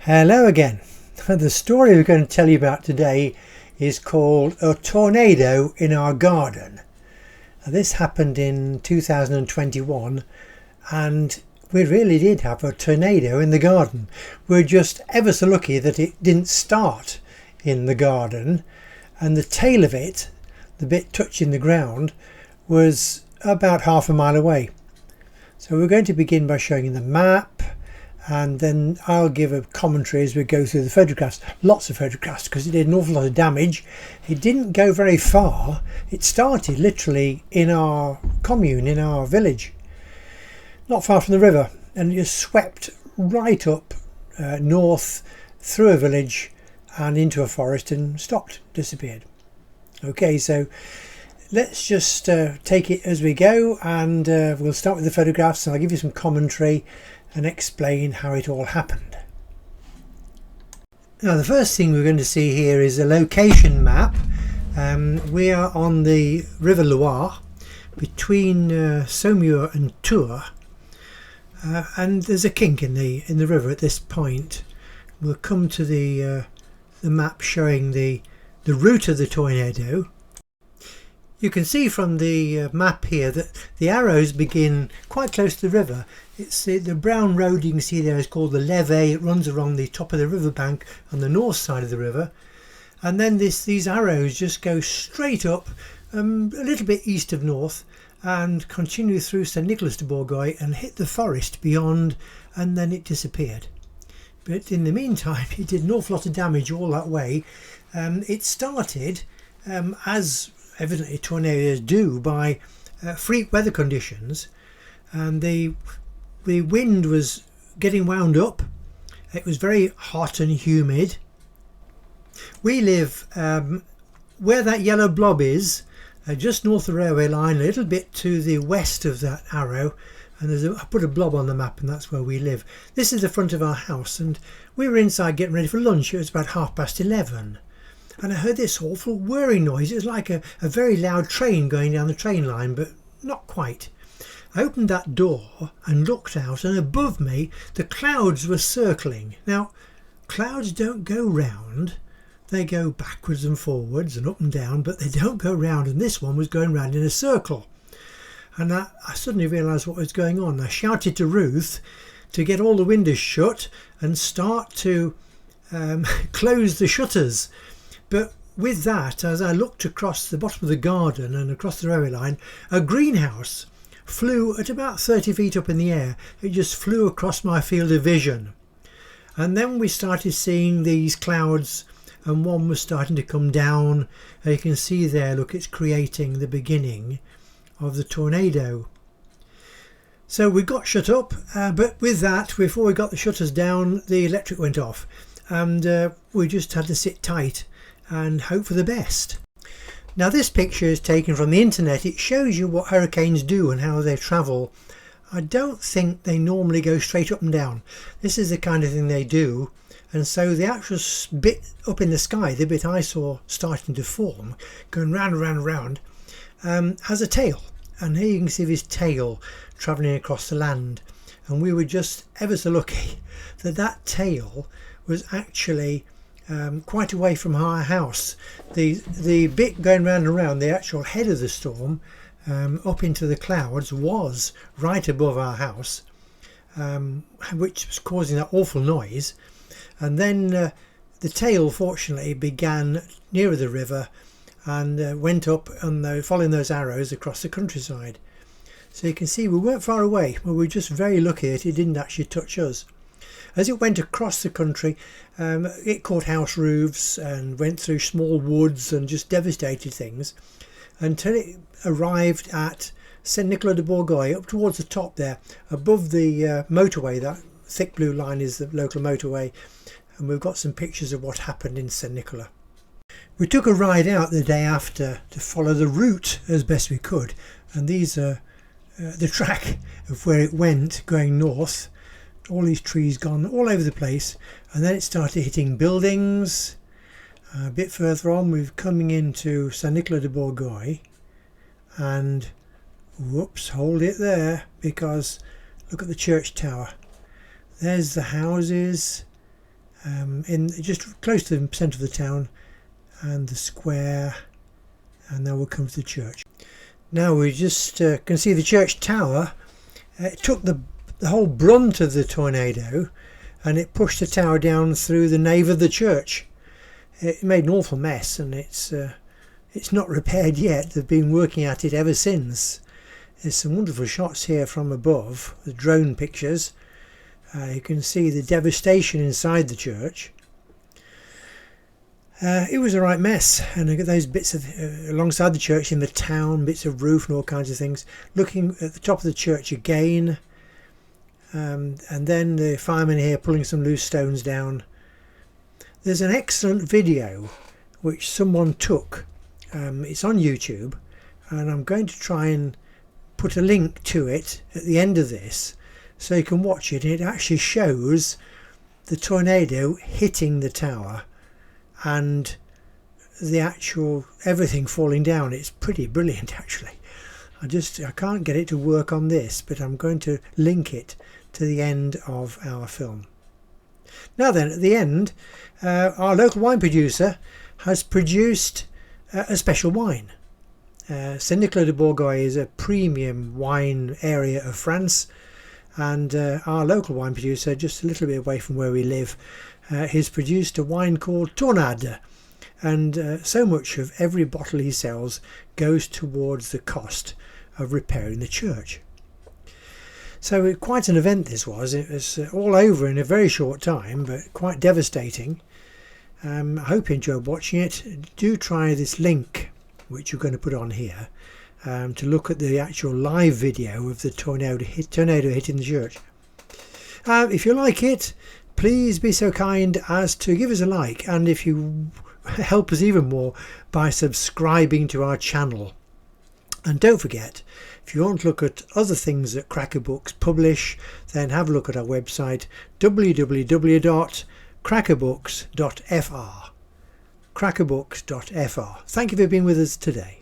Hello again. The story we're going to tell you about today is called A Tornado in Our Garden. Now, this happened in 2021 and we really did have a tornado in the garden. We're just ever so lucky that it didn't start in the garden, and the tail of it, the bit touching the ground, was about half a mile away. So we're going to begin by showing you the map, and then I'll give a commentary as we go through the photographs. Lots of photographs because it did an awful lot of damage. It didn't go very far. It started literally in our commune, in our village, not far from the river, and it just swept right up north through a village and into a forest and stopped, disappeared. Okay, so let's just take it as we go, and we'll start with the photographs and I'll give you some commentary and explain how it all happened. Now, the first thing we're going to see here is a location map. We are on the River Loire between Saumur and Tours, and there's a kink in the river at this point. We'll come to the map showing the route of the tornado. You can see from the map here that the arrows begin quite close to the river. It's the brown road you can see there is called the Leve. It runs along the top of the riverbank on the north side of the river, and then these arrows just go straight up a little bit east of north and continue through St Nicolas de Bourgogne and hit the forest beyond, and then it disappeared. But in the meantime it did an awful lot of damage all that way. It started as evidently tornadoes do, by freak weather conditions, and the wind was getting wound up. It was very hot and humid. We live where that yellow blob is, just north of the railway line, a little bit to the west of that arrow, and I put a blob on the map, and that's where we live. This is the front of our house, and we were inside getting ready for lunch. It was about 11:30. And I heard this awful whirring noise. It was like a very loud train going down the train line, but not quite. I opened that door and looked out, and above me the clouds were circling. Now, clouds don't go round. They go backwards and forwards and up and down, but they don't go round, and this one was going round in a circle. And I suddenly realised what was going on. I shouted to Ruth to get all the windows shut and start to close the shutters. But with that, as I looked across the bottom of the garden and across the railway line, a greenhouse flew at about 30 feet up in the air. It just flew across my field of vision. And then we started seeing these clouds, and one was starting to come down. You can see there, look, it's creating the beginning of the tornado. So we got shut up, but with that, before we got the shutters down, the electric went off, and we just had to sit tight and hope for the best. Now, this picture is taken from the internet. It shows you what hurricanes do and how they travel. I don't think they normally go straight up and down. This is the kind of thing they do, and so the actual bit up in the sky, the bit I saw starting to form, going round and round and round, has a tail, and here you can see this tail travelling across the land, and we were just ever so lucky that that tail was actually quite away from our house. The bit going round and round, the actual head of the storm, up into the clouds, was right above our house, which was causing that awful noise. And then the tail, fortunately, began nearer the river and went up and following those arrows across the countryside. So you can see we weren't far away, but we were just very lucky that it didn't actually touch us. As it went across the country, it caught house roofs and went through small woods and just devastated things until it arrived at St Nicolas de Bourgogne, up towards the top there, above the motorway. That thick blue line is the local motorway, and we've got some pictures of what happened in St Nicolas. We took a ride out the day after to follow the route as best we could, and these are the track of where it went going north. All these trees gone all over the place, and then it started hitting buildings. A bit further on we're coming into St Nicolas de Bourgogne, and whoops, hold it there, because look at the church tower. There's the houses, in just close to the centre of the town and the square, and then we'll come to the church. Now we just can see the church tower. It took the whole brunt of the tornado, and it pushed the tower down through the nave of the church. It made an awful mess, and it's not repaired yet. They've been working at it ever since. There's some wonderful shots here from above, the drone pictures. You can see the devastation inside the church. It was a right mess, and I got those bits of alongside the church in the town, bits of roof and all kinds of things. Looking at the top of the church again, and then the firemen here pulling some loose stones down. There's an excellent video which someone took. It's on YouTube, and I'm going to try and put a link to it at the end of this so you can watch it. It actually shows the tornado hitting the tower and the actual everything falling down. It's pretty brilliant actually. I can't get it to work on this, but I'm going to link it to the end of our film. Now then, at the end, our local wine producer has produced a special wine. Saint-Nicolas de Bourgogne is a premium wine area of France, and our local wine producer, just a little bit away from where we live, has produced a wine called Tornade, and so much of every bottle he sells goes towards the cost of repairing the church. So quite an event this was. It was all over in a very short time, but quite devastating. I hope you enjoyed watching it. Do try this link, which you're going to put on here, to look at the actual live video of the tornado hitting the church. If you like it, please be so kind as to give us a like, and if you help us even more by subscribing to our channel. And don't forget, if you want to look at other things that Cracker Books publish, then have a look at our website www.crackerbooks.fr. crackerbooks.fr. Thank you for being with us today.